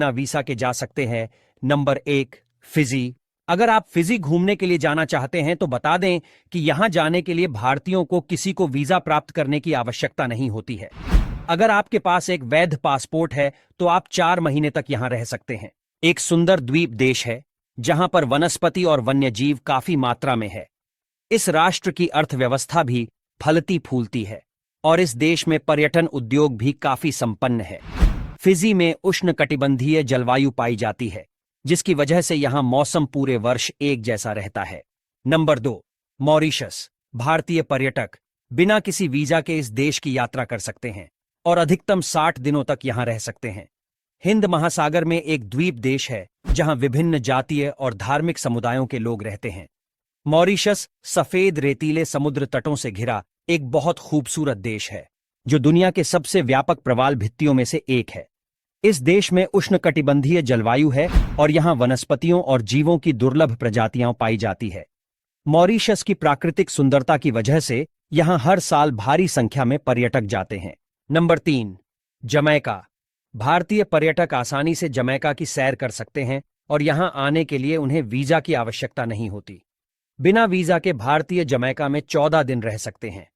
बिना वीसा के जा सकते हैं। Number 1, Fiji. अगर आप फिजी घूमने के लिए जाना चाहते हैं तो बता दें कि यहां जाने के लिए भारतीयों को किसी को वीजा प्राप्त करने की आवश्यकता नहीं होती है। अगर आपके पास एक वैध पासपोर्ट है तो आप 4 महीने तक यहां रह सकते हैं। एक सुंदर द्वीप देश है जहां पर वनस्पति और वन्यजीव काफी मात्रा में है। इस राष्ट्र की अर्थव्यवस्था भी फलती फूलती है और इस देश में पर्यटन उद्योग भी काफी संपन्न है। फिजी में उष्णकटिबंधीय जलवायु पाई जाती है, जिसकी वजह से यहां मौसम पूरे वर्ष एक जैसा रहता है। Number 2, Mauritius. भारतीय पर्यटक बिना किसी वीजा के इस देश की यात्रा कर सकते हैं और अधिकतम 60 दिनों तक यहां रह सकते हैं। हिंद महासागर में एक द्वीप देश है जहां विभिन्न जातीय और धार्मिक समुदायों के लोग रहते हैं। मॉरिशस सफेद रेतीले समुद्र तटों से घिरा एक बहुत खूबसूरत देश है जो दुनिया के सबसे व्यापक प्रवाल भित्तियों में से एक है। इस देश में उष्णकटिबंधीय जलवायु है और यहां वनस्पतियों और जीवों की दुर्लभ प्रजातियां पाई जाती है। मॉरिशस की प्राकृतिक सुंदरता की वजह से यहां हर साल भारी संख्या में पर्यटक जाते हैं। Number 3, Jamaica. भारतीय पर्यटक आसानी से जमैका की सैर कर सकते हैं और यहां आने के लिए उन्हें वीजा की आवश्यकता नहीं होती। बिना वीजा के भारतीय जमैका में 14 दिन रह सकते हैं।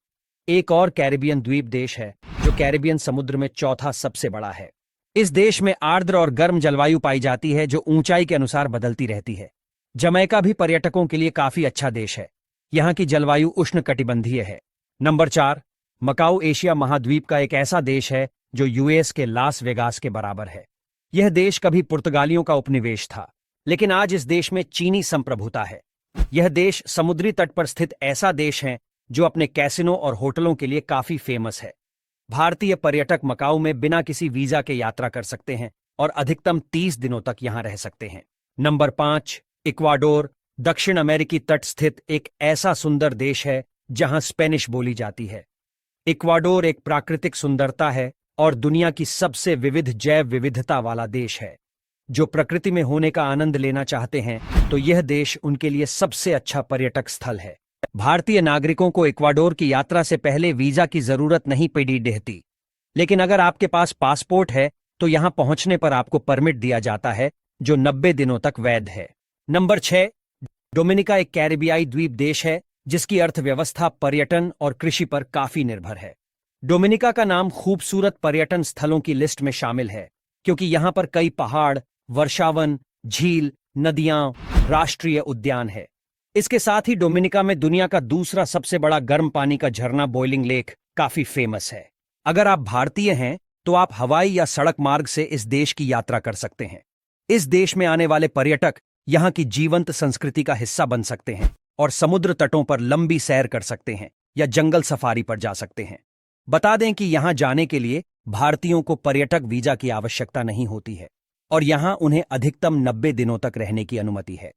एक और कैरिबियन द्वीप देश है जो कैरिबियन समुद्र में चौथा सबसे बड़ा है। इस देश में आर्द्र और गर्म जलवायु पाई जाती है जो ऊंचाई के अनुसार बदलती रहती है। जमैका भी पर्यटकों के लिए काफी अच्छा देश है। यहां की जलवायु उष्णकटिबंधीय है। नंबर 4, मकाऊ। एशिया महाद्वीप का एक ऐसा देश है जो यूएस के लास वेगास के बराबर है। यह देश कभी पुर्तगालियों का उपनिवेश था, लेकिन आज इस देश में चीनी संप्रभुता है। यह देश समुद्री तट पर स्थित ऐसा देश है जो अपने कैसिनो और होटलों के लिए काफी फेमस है। भारतीय पर्यटक मकाऊ में बिना किसी वीजा के यात्रा कर सकते हैं और अधिकतम 30 दिनों तक यहां रह सकते हैं। Number 5, Ecuador. दक्षिण अमेरिकी तट स्थित एक ऐसा सुंदर देश है जहां स्पेनिश बोली जाती है। इक्वाडोर एक प्राकृतिक सुंदरता है और दुनिया की सबसे विविध जैव विविधता वाला देश है। जो प्रकृति में होने का आनंद लेना चाहते हैं तो यह देश उनके लिए सबसे अच्छा पर्यटक स्थल है। भारतीय नागरिकों को इक्वाडोर की यात्रा से पहले वीजा की जरूरत नहीं पड़ी रहती, लेकिन अगर आपके पास पासपोर्ट है तो यहां पहुंचने पर आपको परमिट दिया जाता है जो 90 दिनों तक वैध है। नंबर 6, डोमिनिका। एक कैरिबियाई द्वीप देश है जिसकी अर्थव्यवस्था पर्यटन और कृषि पर काफी निर्भर है। डोमिनिका का नाम खूबसूरत पर्यटन स्थलों की लिस्ट में शामिल है क्योंकि यहां पर कई पहाड़, वर्षावन, झील, नदियां, राष्ट्रीय उद्यान है। इसके साथ ही डोमिनिका में दुनिया का दूसरा सबसे बड़ा गर्म पानी का झरना बॉइलिंग लेक काफी फेमस है। अगर आप भारतीय हैं तो आप हवाई या सड़क मार्ग से इस देश की यात्रा कर सकते हैं। इस देश में आने वाले पर्यटक यहां की जीवंत संस्कृति का हिस्सा बन सकते हैं और समुद्र तटों पर लंबी सैर कर सकते हैं या जंगल सफारी पर जा सकते हैं। बता दें कि यहां जाने के लिए भारतीयों को पर्यटक वीजा की आवश्यकता नहीं होती है और यहां उन्हें अधिकतम 90 दिनों तक रहने की अनुमति है।